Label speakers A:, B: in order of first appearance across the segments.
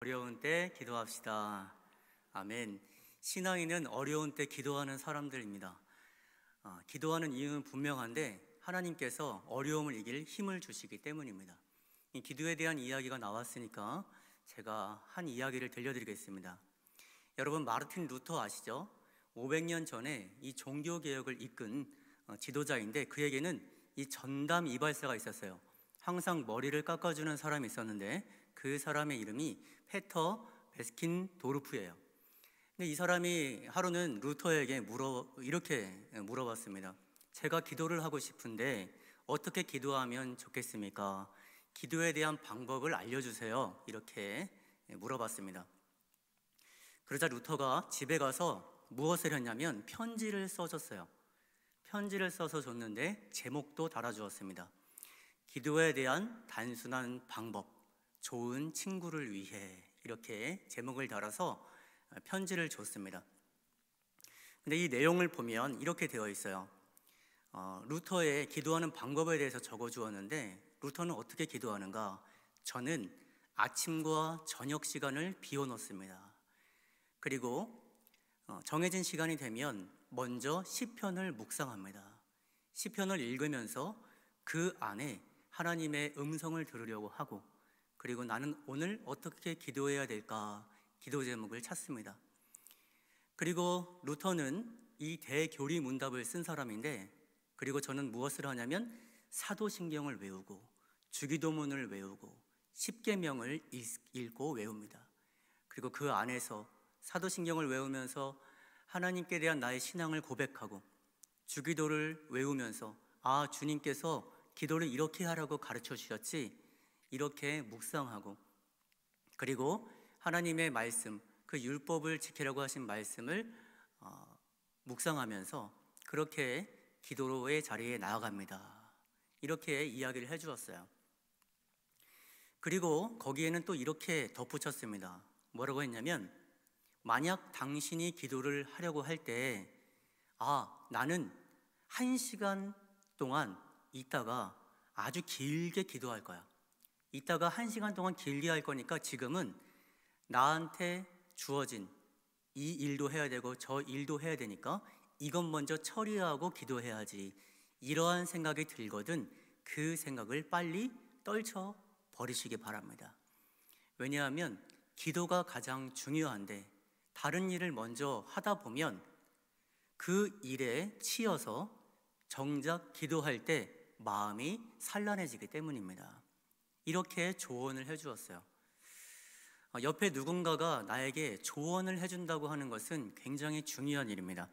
A: 어려운 때 기도합시다. 아멘. 신앙인은 어려운 때 기도하는 사람들입니다. 기도하는 이유는 분명한데 하나님께서 어려움을 이길 힘을 주시기 때문입니다. 이 기도에 대한 이야기가 나왔으니까 제가 한 이야기를 들려드리겠습니다. 여러분, 마르틴 루터 아시죠? 500년 전에 이 종교개혁을 이끈 지도자인데 그에게는 이 전담 이발사가 있었어요. 항상 머리를 깎아주는 사람이 있었는데 그 사람의 이름이 페터 베스킨 도르프예요. 근데 이 사람이 하루는 루터에게 이렇게 물어봤습니다. 제가 기도를 하고 싶은데 어떻게 기도하면 좋겠습니까? 기도에 대한 방법을 알려주세요. 이렇게 물어봤습니다. 그러자 루터가 집에 가서 무엇을 했냐면 편지를 써줬어요. 편지를 써서 줬는데 제목도 달아주었습니다. 기도에 대한 단순한 방법, 좋은 친구를 위해, 이렇게 제목을 달아서 편지를 줬습니다. 근데 이 내용을 보면 이렇게 되어 있어요. 루터의 기도하는 방법에 대해서 적어주었는데 루터는 어떻게 기도하는가? 저는 아침과 저녁 시간을 비워놓습니다. 그리고 정해진 시간이 되면 먼저 시편을 묵상합니다. 시편을 읽으면서 그 안에 하나님의 음성을 들으려고 하고, 그리고 나는 오늘 어떻게 기도해야 될까 기도 제목을 찾습니다. 그리고 루터는 이 대교리 문답을 쓴 사람인데, 그리고 저는 무엇을 하냐면 사도신경을 외우고 주기도문을 외우고 십계명을 읽고 외웁니다. 그리고 그 안에서 사도신경을 외우면서 하나님께 대한 나의 신앙을 고백하고 주기도를 외우면서 주님께서 기도를 이렇게 하라고 가르쳐 주셨지, 이렇게 묵상하고, 그리고 하나님의 말씀, 그 율법을 지키라고 하신 말씀을 묵상하면서 그렇게 기도의 자리에 나아갑니다. 이렇게 이야기를 해주었어요. 그리고 거기에는 또 이렇게 덧붙였습니다. 뭐라고 했냐면, 만약 당신이 기도를 하려고 할 때 나는 1시간 동안 있다가 아주 길게 기도할 거야. 이따가 1시간 동안 길게 할 거니까 지금은 나한테 주어진 이 일도 해야 되고 저 일도 해야 되니까 이것 먼저 처리하고 기도해야지. 이러한 생각이 들거든 그 생각을 빨리 떨쳐 버리시기 바랍니다. 왜냐하면 기도가 가장 중요한데 다른 일을 먼저 하다 보면 그 일에 치여서 정작 기도할 때 마음이 산란해지기 때문입니다. 이렇게 조언을 해주었어요. 옆에 누군가가 나에게 조언을 해준다고 하는 것은 굉장히 중요한 일입니다.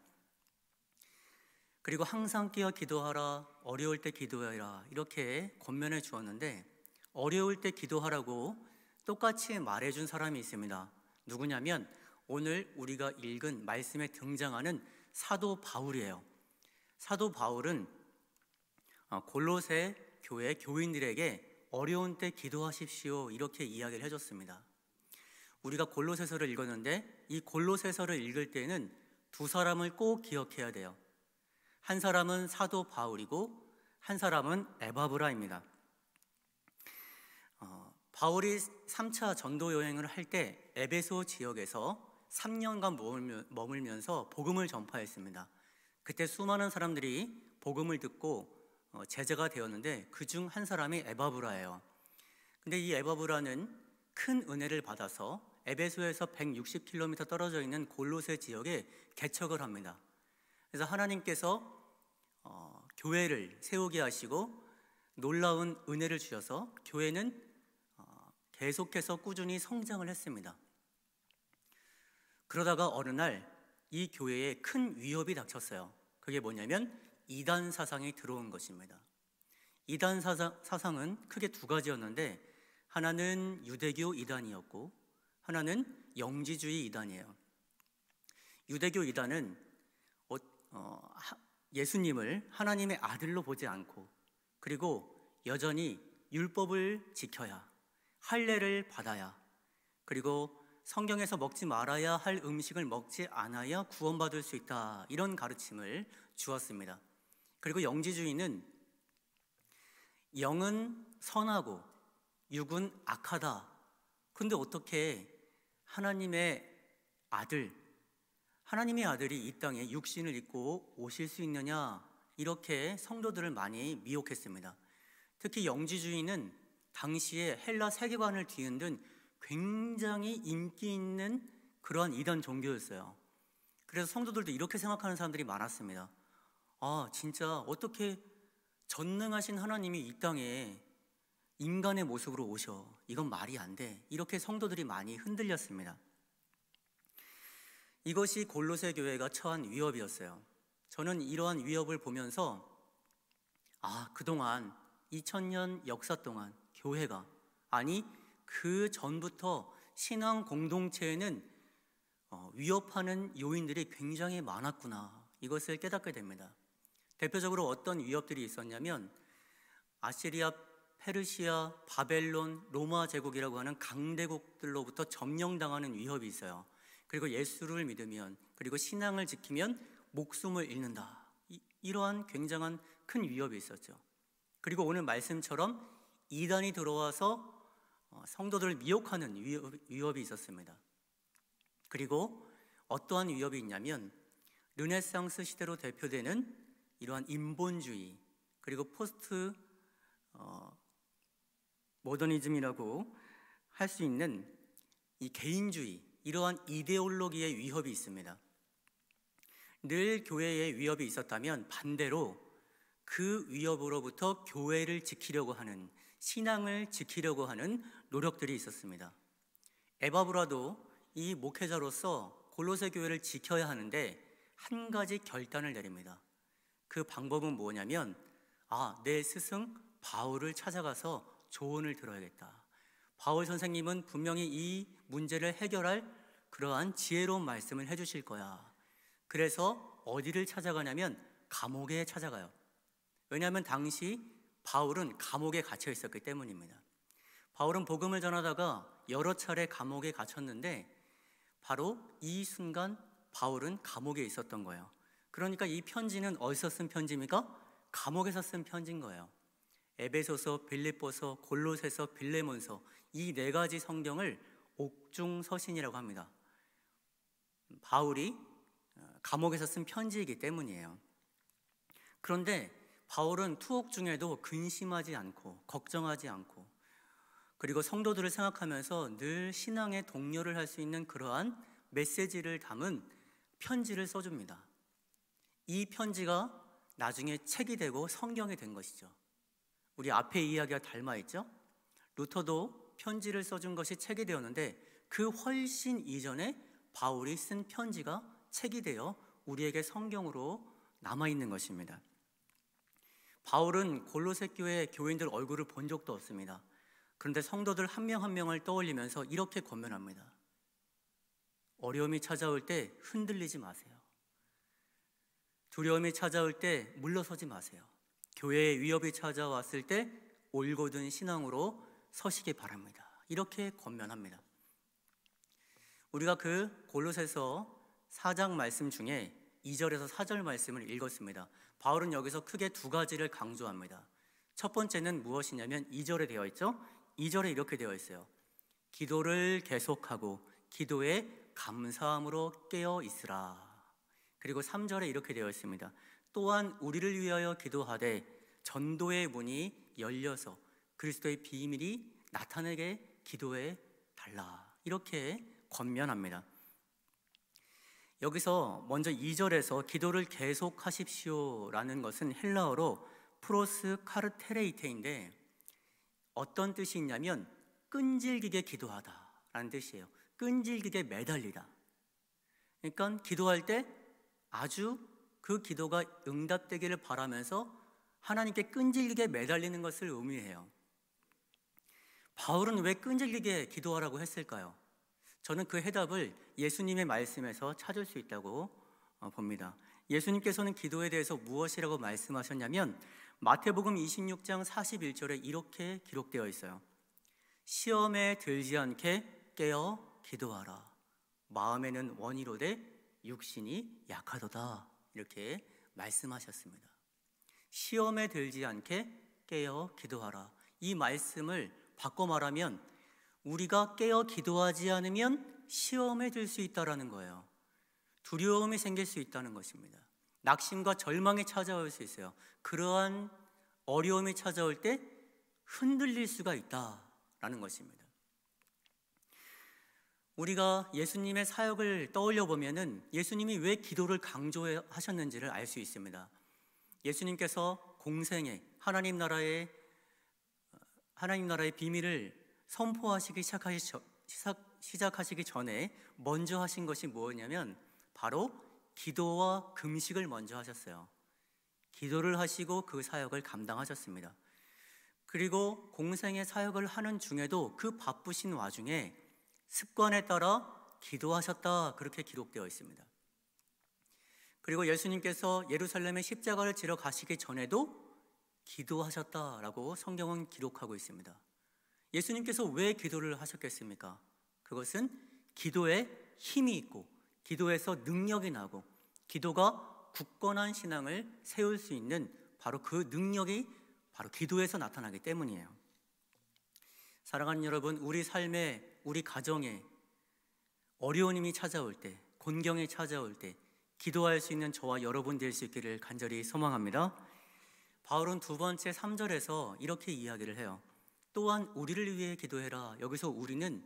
A: 그리고 항상 깨어 기도하라, 어려울 때 기도해라, 이렇게 권면해 주었는데 어려울 때 기도하라고 똑같이 말해준 사람이 있습니다. 누구냐면 오늘 우리가 읽은 말씀에 등장하는 사도 바울이에요. 사도 바울은 골로새 교회 교인들에게 어려운 때 기도하십시오, 이렇게 이야기를 해줬습니다. 우리가 골로새서를 읽었는데 이 골로새서를 읽을 때는 두 사람을 꼭 기억해야 돼요. 한 사람은 사도 바울이고 한 사람은 에바브라입니다. 바울이 3차 전도 여행을 할 때 에베소 지역에서 3년간 머물면서 복음을 전파했습니다. 그때 수많은 사람들이 복음을 듣고 제자가 되었는데 그중 한 사람이 에바브라예요. 근데 이 에바브라는 큰 은혜를 받아서 에베소에서 160km 떨어져 있는 골로새 지역에 개척을 합니다. 그래서 하나님께서 교회를 세우게 하시고 놀라운 은혜를 주셔서 교회는 계속해서 꾸준히 성장을 했습니다. 그러다가 어느 날 이 교회에 큰 위협이 닥쳤어요. 그게 뭐냐면 이단 사상이 들어온 것입니다. 이단 사상은 크게 두 가지였는데 하나는 유대교 이단이었고 하나는 영지주의 이단이에요. 유대교 이단은 예수님을 하나님의 아들로 보지 않고, 그리고 여전히 율법을 지켜야, 할례를 받아야, 그리고 성경에서 먹지 말아야 할 음식을 먹지 않아야 구원받을 수 있다, 이런 가르침을 주었습니다. 그리고 영지주의는 영은 선하고 육은 악하다. 근데 어떻게 하나님의 아들, 하나님의 아들이 이 땅에 육신을 입고 오실 수 있느냐, 이렇게 성도들을 많이 미혹했습니다. 특히 영지주의는 당시에 헬라 세계관을 뒤흔든 굉장히 인기 있는 그러한 이단 종교였어요. 그래서 성도들도 이렇게 생각하는 사람들이 많았습니다. 아, 진짜 어떻게 전능하신 하나님이 이 땅에 인간의 모습으로 오셔, 이건 말이 안 돼. 이렇게 성도들이 많이 흔들렸습니다. 이것이 골로새 교회가 처한 위협이었어요. 저는 이러한 위협을 보면서 그동안 2000년 역사 동안 교회가, 아니 그 전부터 신앙 공동체에는 위협하는 요인들이 굉장히 많았구나, 이것을 깨닫게 됩니다. 대표적으로 어떤 위협들이 있었냐면 아시리아, 페르시아, 바벨론, 로마 제국이라고 하는 강대국들로부터 점령당하는 위협이 있어요. 그리고 예수를 믿으면, 그리고 신앙을 지키면 목숨을 잃는다, 이러한 굉장한 큰 위협이 있었죠. 그리고 오늘 말씀처럼 이단이 들어와서 성도들을 미혹하는 위협이 있었습니다. 그리고 어떠한 위협이 있냐면 르네상스 시대로 대표되는 이러한 인본주의, 그리고 포스트 모더니즘이라고 할 수 있는 이 개인주의, 이러한 이데올로기의 위협이 있습니다. 늘 교회에 위협이 있었다면 반대로 그 위협으로부터 교회를 지키려고 하는, 신앙을 지키려고 하는 노력들이 있었습니다. 에바브라도 이 목회자로서 골로새 교회를 지켜야 하는데 한 가지 결단을 내립니다. 그 방법은 뭐냐면 내 스승 바울을 찾아가서 조언을 들어야겠다. 바울 선생님은 분명히 이 문제를 해결할 그러한 지혜로운 말씀을 해주실 거야. 그래서 어디를 찾아가냐면 감옥에 찾아가요. 왜냐하면 당시 바울은 감옥에 갇혀 있었기 때문입니다. 바울은 복음을 전하다가 여러 차례 감옥에 갇혔는데 바로 이 순간 바울은 감옥에 있었던 거예요. 그러니까 이 편지는 어디서 쓴 편지입니까? 감옥에서 쓴 편지인 거예요. 에베소서, 빌립보서, 골로새서, 빌레몬서, 이 네 가지 성경을 옥중서신이라고 합니다. 바울이 감옥에서 쓴 편지이기 때문이에요. 그런데 바울은 투옥 중에도 근심하지 않고 걱정하지 않고, 그리고 성도들을 생각하면서 늘 신앙의 독려를 할 수 있는 그러한 메시지를 담은 편지를 써줍니다. 이 편지가 나중에 책이 되고 성경이 된 것이죠. 우리 앞에 이야기가 닮아있죠? 루터도 편지를 써준 것이 책이 되었는데 그 훨씬 이전에 바울이 쓴 편지가 책이 되어 우리에게 성경으로 남아있는 것입니다. 바울은 골로새 교회 교인들 얼굴을 본 적도 없습니다. 그런데 성도들 한 명 한 명을 떠올리면서 이렇게 권면합니다. 어려움이 찾아올 때 흔들리지 마세요. 두려움이 찾아올 때 물러서지 마세요. 교회에 위협이 찾아왔을 때 올곧은 신앙으로 서시기 바랍니다. 이렇게 권면합니다. 우리가 그 골로새서 4장 말씀 중에 2절에서 4절 말씀을 읽었습니다. 바울은 여기서 크게 두 가지를 강조합니다. 첫 번째는 무엇이냐면 2절에 되어 있죠? 2절에 이렇게 되어 있어요. 기도를 계속하고 기도에 감사함으로 깨어 있으라. 그리고 3절에 이렇게 되어 있습니다. 또한 우리를 위하여 기도하되 전도의 문이 열려서 그리스도의 비밀이 나타나게 기도해 달라. 이렇게 권면합니다. 여기서 먼저 2절에서 기도를 계속하십시오 라는 것은 헬라어로 프로스 카르테레이테인데 어떤 뜻이 있냐면 끈질기게 기도하다 라는 뜻이에요. 끈질기게 매달리다. 그러니까 기도할 때 아주 그 기도가 응답되기를 바라면서 하나님께 끈질기게 매달리는 것을 의미해요. 바울은 왜 끈질기게 기도하라고 했을까요? 저는 그 해답을 예수님의 말씀에서 찾을 수 있다고 봅니다. 예수님께서는 기도에 대해서 무엇이라고 말씀하셨냐면 마태복음 26장 41절에 이렇게 기록되어 있어요. 시험에 들지 않게 깨어 기도하라. 마음에는 원이로되 육신이 약하도다. 이렇게 말씀하셨습니다. 시험에 들지 않게 깨어 기도하라. 이 말씀을 바꿔 말하면 우리가 깨어 기도하지 않으면 시험에 들 수 있다라는 거예요. 두려움이 생길 수 있다는 것입니다. 낙심과 절망이 찾아올 수 있어요. 그러한 어려움이 찾아올 때 흔들릴 수가 있다라는 것입니다. 우리가 예수님의 사역을 떠올려 보면은 예수님이 왜 기도를 강조하셨는지를 알 수 있습니다. 예수님께서 공생에 하나님 나라의 비밀을 선포하시기 시작하시기 전에 먼저 하신 것이 뭐냐면 바로 기도와 금식을 먼저 하셨어요. 기도를 하시고 그 사역을 감당하셨습니다. 그리고 공생의 사역을 하는 중에도 그 바쁘신 와중에 습관에 따라 기도하셨다, 그렇게 기록되어 있습니다. 그리고 예수님께서 예루살렘에 십자가를 지러 가시기 전에도 기도하셨다라고 성경은 기록하고 있습니다. 예수님께서 왜 기도를 하셨겠습니까? 그것은 기도에 힘이 있고 기도에서 능력이 나고 기도가 굳건한 신앙을 세울 수 있는 바로 그 능력이 바로 기도에서 나타나기 때문이에요. 사랑하는 여러분, 우리 삶에, 우리 가정에 어려움이 찾아올 때, 곤경이 찾아올 때 기도할 수 있는 저와 여러분 될 수 있기를 간절히 소망합니다. 바울은 두 번째 3절에서 이렇게 이야기를 해요. 또한 우리를 위해 기도해라. 여기서 우리는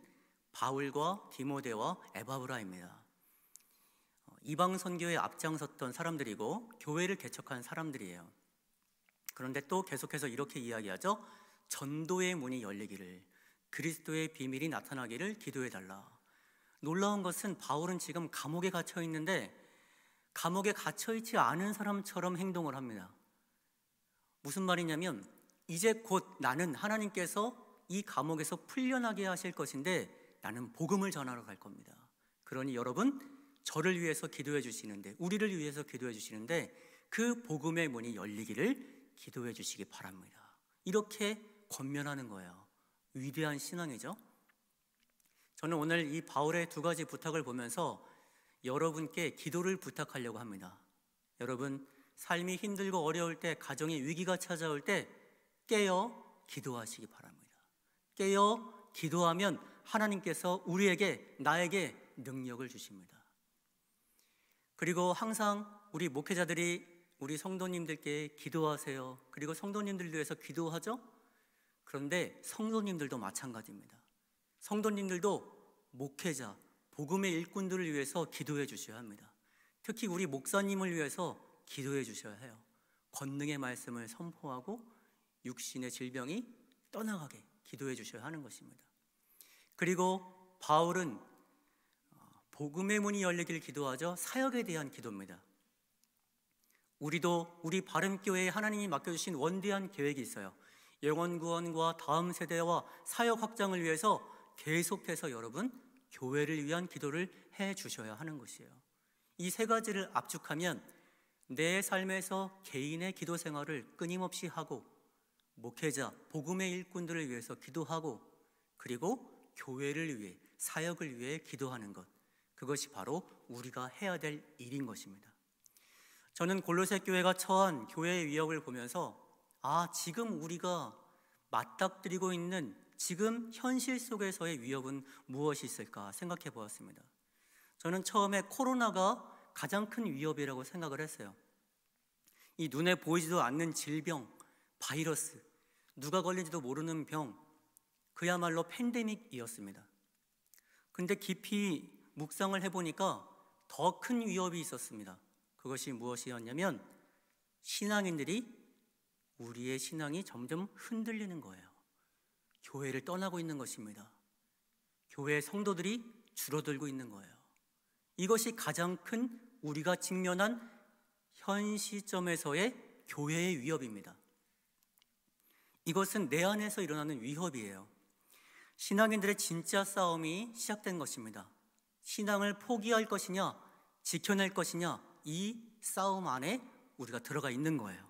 A: 바울과 디모데와 에바브라입니다. 이방 선교에 앞장섰던 사람들이고 교회를 개척한 사람들이에요. 그런데 또 계속해서 이렇게 이야기하죠. 전도의 문이 열리기를, 그리스도의 비밀이 나타나기를 기도해달라. 놀라운 것은 바울은 지금 감옥에 갇혀 있는데 감옥에 갇혀 있지 않은 사람처럼 행동을 합니다. 무슨 말이냐면 이제 곧 나는 하나님께서 이 감옥에서 풀려나게 하실 것인데 나는 복음을 전하러 갈 겁니다. 그러니 여러분, 저를 위해서 기도해 주시는데, 우리를 위해서 기도해 주시는데 그 복음의 문이 열리기를 기도해 주시기 바랍니다. 이렇게 권면하는 거예요. 위대한 신앙이죠. 저는 오늘 이 바울의 두 가지 부탁을 보면서 여러분께 기도를 부탁하려고 합니다. 여러분, 삶이 힘들고 어려울 때, 가정의 위기가 찾아올 때 깨어 기도하시기 바랍니다. 깨어 기도하면 하나님께서 우리에게, 나에게 능력을 주십니다. 그리고 항상 우리 목회자들이 우리 성도님들께 기도하세요. 그리고 성도님들 위해서 기도하죠. 그런데 성도님들도 마찬가지입니다. 성도님들도 목회자, 복음의 일꾼들을 위해서 기도해 주셔야 합니다. 특히 우리 목사님을 위해서 기도해 주셔야 해요. 권능의 말씀을 선포하고 육신의 질병이 떠나가게 기도해 주셔야 하는 것입니다. 그리고 바울은 복음의 문이 열리기를 기도하죠. 사역에 대한 기도입니다. 우리도 우리 바름교회에 하나님이 맡겨주신 원대한 계획이 있어요. 영혼 구원과 다음 세대와 사역 확장을 위해서 계속해서 여러분 교회를 위한 기도를 해 주셔야 하는 것이에요. 이 세 가지를 압축하면 내 삶에서 개인의 기도 생활을 끊임없이 하고 목회자, 복음의 일꾼들을 위해서 기도하고 그리고 교회를 위해, 사역을 위해 기도하는 것, 그것이 바로 우리가 해야 될 일인 것입니다. 저는 골로새 교회가 처한 교회의 위협을 보면서 지금 우리가 맞닥뜨리고 있는 지금 현실 속에서의 위협은 무엇이 있을까 생각해 보았습니다. 저는 처음에 코로나가 가장 큰 위협이라고 생각을 했어요. 이 눈에 보이지도 않는 질병, 바이러스, 누가 걸린지도 모르는 병, 그야말로 팬데믹이었습니다. 근데 깊이 묵상을 해보니까 더 큰 위협이 있었습니다. 그것이 무엇이었냐면 신앙인들이, 우리의 신앙이 점점 흔들리는 거예요. 교회를 떠나고 있는 것입니다. 교회의 성도들이 줄어들고 있는 거예요. 이것이 가장 큰 우리가 직면한 현 시점에서의 교회의 위협입니다. 이것은 내 안에서 일어나는 위협이에요. 신앙인들의 진짜 싸움이 시작된 것입니다. 신앙을 포기할 것이냐, 지켜낼 것이냐, 이 싸움 안에 우리가 들어가 있는 거예요.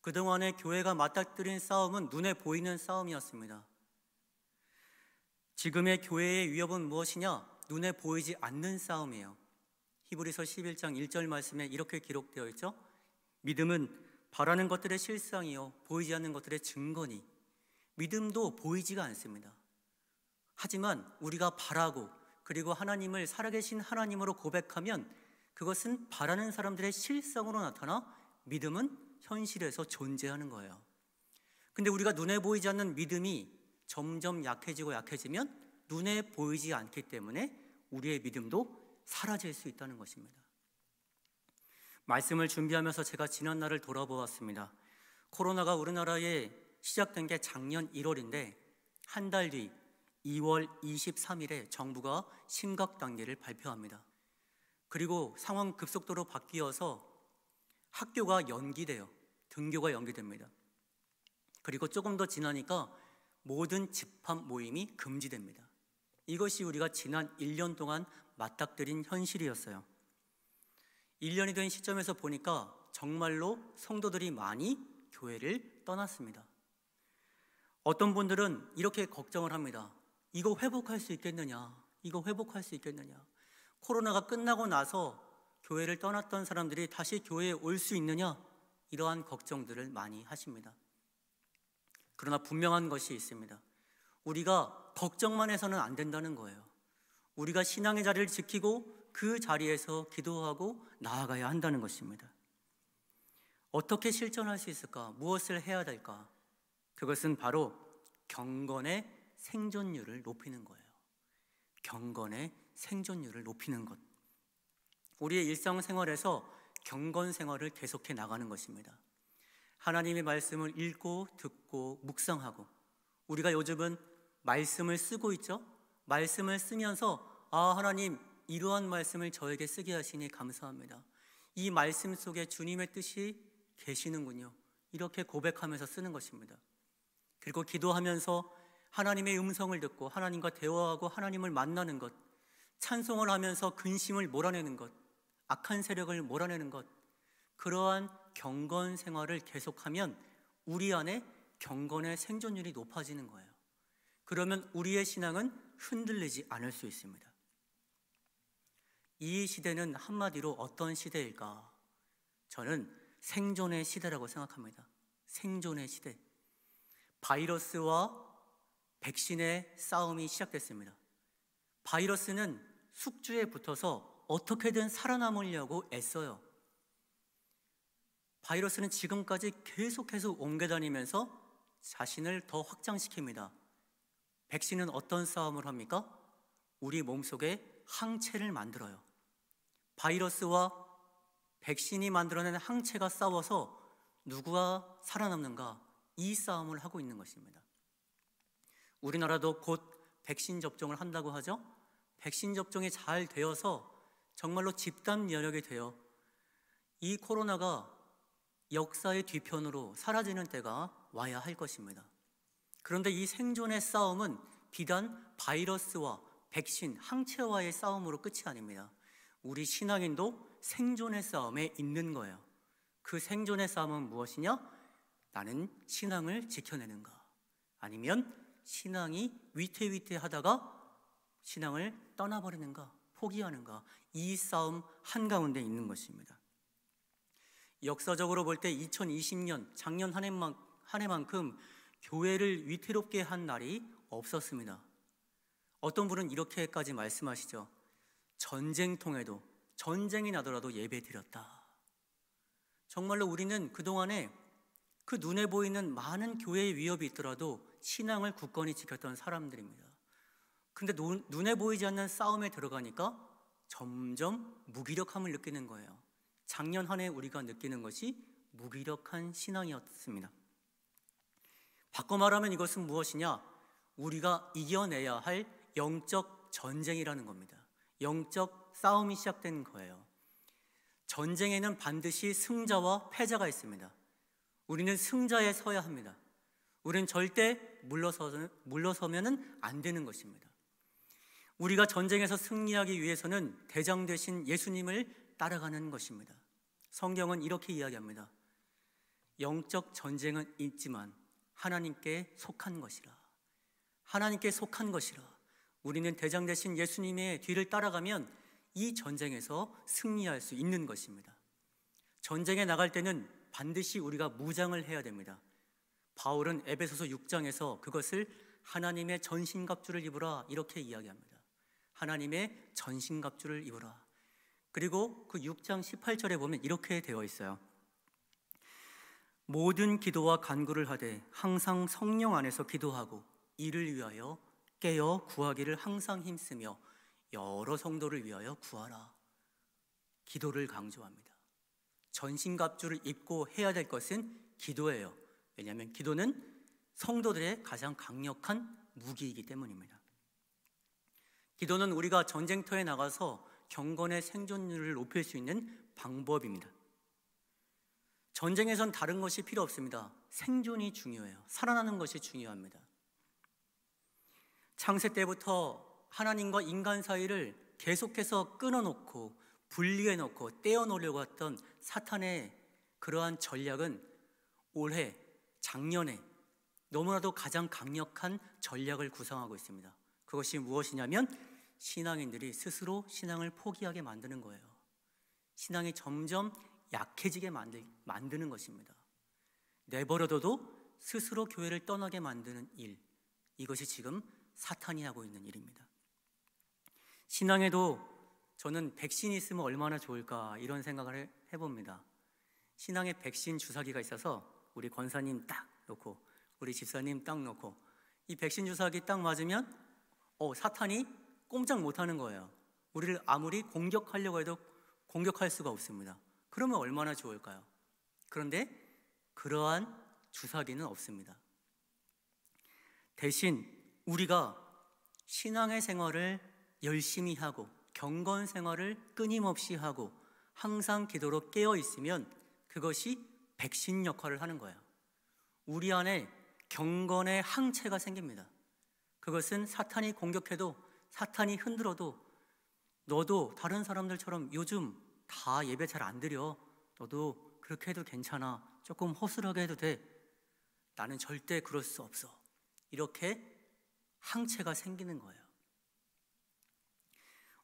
A: 그동안에 교회가 맞닥뜨린 싸움은 눈에 보이는 싸움이었습니다. 지금의 교회의 위협은 무엇이냐? 눈에 보이지 않는 싸움이에요. 히브리서 11장 1절 말씀에 이렇게 기록되어 있죠. 믿음은 바라는 것들의 실상이요 보이지 않는 것들의 증거니. 믿음도 보이지가 않습니다. 하지만 우리가 바라고 그리고 하나님을 살아계신 하나님으로 고백하면 그것은 바라는 사람들의 실상으로 나타나 믿음은 현실에서 존재하는 거예요. 근데 우리가 눈에 보이지 않는 믿음이 점점 약해지고 약해지면 눈에 보이지 않기 때문에 우리의 믿음도 사라질 수 있다는 것입니다. 말씀을 준비하면서 제가 지난 날을 돌아보았습니다. 코로나가 우리나라에 시작된 게 작년 1월인데 한 달 뒤 2월 23일에 정부가 심각 단계를 발표합니다. 그리고 상황 급속도로 바뀌어서 학교가 연기돼요. 등교가 연기됩니다. 그리고 조금 더 지나니까 모든 집합 모임이 금지됩니다. 이것이 우리가 지난 1년 동안 맞닥뜨린 현실이었어요. 1년이 된 시점에서 보니까 정말로 성도들이 많이 교회를 떠났습니다. 어떤 분들은 이렇게 걱정을 합니다. 이거 회복할 수 있겠느냐? 이거 회복할 수 있겠느냐? 코로나가 끝나고 나서 교회를 떠났던 사람들이 다시 교회에 올 수 있느냐? 이러한 걱정들을 많이 하십니다. 그러나 분명한 것이 있습니다. 우리가 걱정만 해서는 안 된다는 거예요. 우리가 신앙의 자리를 지키고 그 자리에서 기도하고 나아가야 한다는 것입니다. 어떻게 실천할 수 있을까? 무엇을 해야 될까? 그것은 바로 경건의 생존율을 높이는 거예요. 경건의 생존율을 높이는 것. 우리의 일상생활에서 경건 생활을 계속해 나가는 것입니다. 하나님의 말씀을 읽고 듣고 묵상하고, 우리가 요즘은 말씀을 쓰고 있죠? 말씀을 쓰면서 하나님 이러한 말씀을 저에게 쓰게 하시니 감사합니다. 이 말씀 속에 주님의 뜻이 계시는군요. 이렇게 고백하면서 쓰는 것입니다. 그리고 기도하면서 하나님의 음성을 듣고 하나님과 대화하고 하나님을 만나는 것, 찬송을 하면서 근심을 몰아내는 것, 악한 세력을 몰아내는 것, 그러한 경건 생활을 계속하면 우리 안에 경건의 생존율이 높아지는 거예요. 그러면 우리의 신앙은 흔들리지 않을 수 있습니다. 이 시대는 한마디로 어떤 시대일까? 저는 생존의 시대라고 생각합니다. 생존의 시대. 바이러스와 백신의 싸움이 시작됐습니다. 바이러스는 숙주에 붙어서 어떻게든 살아남으려고 애써요. 바이러스는 지금까지 계속해서 옮겨다니면서 자신을 더 확장시킵니다. 백신은 어떤 싸움을 합니까? 우리 몸속에 항체를 만들어요. 바이러스와 백신이 만들어낸 항체가 싸워서 누구가 살아남는가, 이 싸움을 하고 있는 것입니다. 우리나라도 곧 백신 접종을 한다고 하죠. 백신 접종이 잘 되어서 정말로 집단 면역이 되어 이 코로나가 역사의 뒤편으로 사라지는 때가 와야 할 것입니다. 그런데 이 생존의 싸움은 비단 바이러스와 백신, 항체와의 싸움으로 끝이 아닙니다. 우리 신앙인도 생존의 싸움에 있는 거예요. 그 생존의 싸움은 무엇이냐? 나는 신앙을 지켜내는가? 아니면 신앙이 위태위태하다가 신앙을 떠나버리는가? 포기하는가? 이 싸움 한가운데 있는 것입니다. 역사적으로 볼 때 2020년 작년 한 해만큼 교회를 위태롭게 한 날이 없었습니다. 어떤 분은 이렇게까지 말씀하시죠. 전쟁통에도, 전쟁이 나더라도 예배 드렸다. 정말로 우리는 그동안에 그 눈에 보이는 많은 교회의 위협이 있더라도 신앙을 굳건히 지켰던 사람들입니다. 근데 눈에 보이지 않는 싸움에 들어가니까 점점 무기력함을 느끼는 거예요. 작년 한 해 우리가 느끼는 것이 무기력한 신앙이었습니다. 바꿔 말하면 이것은 무엇이냐? 우리가 이겨내야 할 영적 전쟁이라는 겁니다. 영적 싸움이 시작된 거예요. 전쟁에는 반드시 승자와 패자가 있습니다. 우리는 승자에 서야 합니다. 우리는 절대 물러서면 안 되는 것입니다. 우리가 전쟁에서 승리하기 위해서는 대장 되신 예수님을 따라가는 것입니다. 성경은 이렇게 이야기합니다. 영적 전쟁은 있지만 하나님께 속한 것이라. 하나님께 속한 것이라. 우리는 대장 되신 예수님의 뒤를 따라가면 이 전쟁에서 승리할 수 있는 것입니다. 전쟁에 나갈 때는 반드시 우리가 무장을 해야 됩니다. 바울은 에베소서 6장에서 그것을 하나님의 전신갑주를 입으라 이렇게 이야기합니다. 하나님의 전신갑주를 입어라. 그리고 그 6장 18절에 보면 이렇게 되어 있어요. 모든 기도와 간구를 하되 항상 성령 안에서 기도하고 이를 위하여 깨어 구하기를 항상 힘쓰며 여러 성도를 위하여 구하라. 기도를 강조합니다. 전신갑주를 입고 해야 될 것은 기도예요. 왜냐하면 기도는 성도들의 가장 강력한 무기이기 때문입니다. 기도는 우리가 전쟁터에 나가서 경건의 생존율을 높일 수 있는 방법입니다. 전쟁에선 다른 것이 필요 없습니다. 생존이 중요해요. 살아나는 것이 중요합니다. 창세 때부터 하나님과 인간 사이를 계속해서 끊어놓고 분리해놓고 떼어놓으려고 했던 사탄의 그러한 전략은 올해, 작년에 너무나도 가장 강력한 전략을 구상하고 있습니다. 그것이 무엇이냐면 신앙인들이 스스로 신앙을 포기하게 만드는 거예요. 신앙이 점점 약해지게 만드는 것입니다. 내버려둬도 스스로 교회를 떠나게 만드는 일, 이것이 지금 사탄이 하고 있는 일입니다. 신앙에도 저는 백신이 있으면 얼마나 좋을까 이런 생각을 해봅니다. 신앙에 백신 주사기가 있어서 우리 권사님 딱 놓고 우리 집사님 딱 놓고 이 백신 주사기 딱 맞으면 사탄이 꼼짝 못하는 거예요. 우리를 아무리 공격하려고 해도 공격할 수가 없습니다. 그러면 얼마나 좋을까요? 그런데 그러한 주사기는 없습니다. 대신 우리가 신앙의 생활을 열심히 하고 경건 생활을 끊임없이 하고 항상 기도로 깨어 있으면 그것이 백신 역할을 하는 거예요. 우리 안에 경건의 항체가 생깁니다. 그것은 사탄이 공격해도 사탄이 흔들어도 너도 다른 사람들처럼 요즘 다 예배 잘 안 드려. 너도 그렇게 해도 괜찮아. 조금 허술하게 해도 돼. 나는 절대 그럴 수 없어. 이렇게 항체가 생기는 거예요.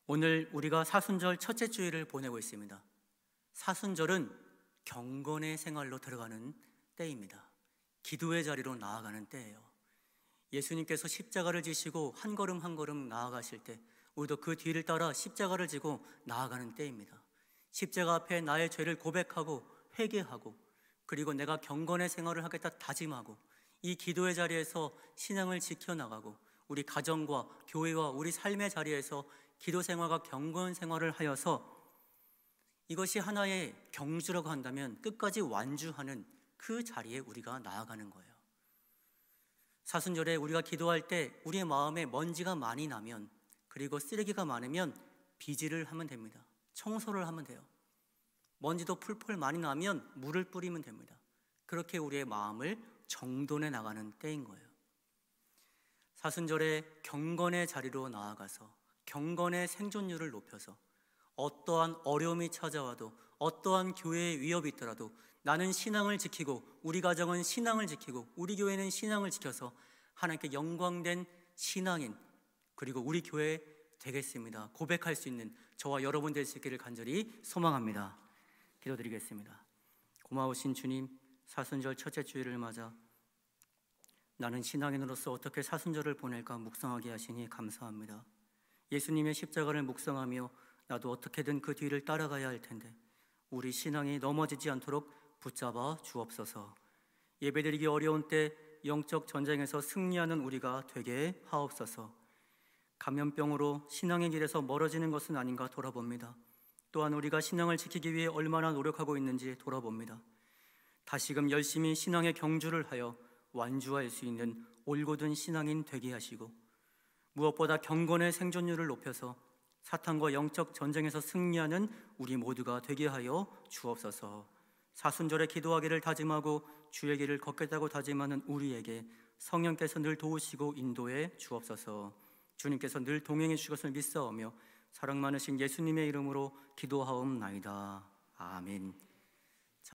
A: 오늘 우리가 사순절 첫째 주일을 보내고 있습니다. 사순절은 경건의 생활로 들어가는 때입니다. 기도의 자리로 나아가는 때예요. 예수님께서 십자가를 지시고 한 걸음 한 걸음 나아가실 때 우리도 그 뒤를 따라 십자가를 지고 나아가는 때입니다. 십자가 앞에 나의 죄를 고백하고 회개하고 그리고 내가 경건의 생활을 하겠다 다짐하고 이 기도의 자리에서 신앙을 지켜나가고 우리 가정과 교회와 우리 삶의 자리에서 기도 생활과 경건 생활을 하여서 이것이 하나의 경주라고 한다면 끝까지 완주하는 그 자리에 우리가 나아가는 거예요. 사순절에 우리가 기도할 때 우리의 마음에 먼지가 많이 나면 그리고 쓰레기가 많으면 비질을 하면 됩니다. 청소를 하면 돼요. 먼지도 풀풀 많이 나면 물을 뿌리면 됩니다. 그렇게 우리의 마음을 정돈해 나가는 때인 거예요. 사순절에 경건의 자리로 나아가서 경건의 생존율을 높여서 어떠한 어려움이 찾아와도 어떠한 교회의 위협이 있더라도 나는 신앙을 지키고 우리 가정은 신앙을 지키고 우리 교회는 신앙을 지켜서 하나님께 영광된 신앙인 그리고 우리 교회 되겠습니다. 고백할 수 있는 저와 여러분 될 수 있기를 간절히 소망합니다. 기도드리겠습니다. 고마우신 주님, 사순절 첫째 주일을 맞아 나는 신앙인으로서 어떻게 사순절을 보낼까 묵상하게 하시니 감사합니다. 예수님의 십자가를 묵상하며 나도 어떻게든 그 뒤를 따라가야 할 텐데 우리 신앙이 넘어지지 않도록 붙잡아 주옵소서. 예배드리기 어려운 때 영적 전쟁에서 승리하는 우리가 되게 하옵소서. 감염병으로 신앙의 길에서 멀어지는 것은 아닌가 돌아봅니다. 또한 우리가 신앙을 지키기 위해 얼마나 노력하고 있는지 돌아봅니다. 다시금 열심히 신앙의 경주를 하여 완주할 수 있는 올곧은 신앙인 되게 하시고 무엇보다 경건의 생존율을 높여서 사탄과 영적 전쟁에서 승리하는 우리 모두가 되게 하여 주옵소서. 사순절에 기도하기를 다짐하고 주의 길을 걷겠다고 다짐하는 우리에게 성령께서 늘 도우시고 인도해 주옵소서. 주님께서 늘 동행해 주실 것을 믿사오며 사랑 많으신 예수님의 이름으로 기도하옵나이다. 아멘.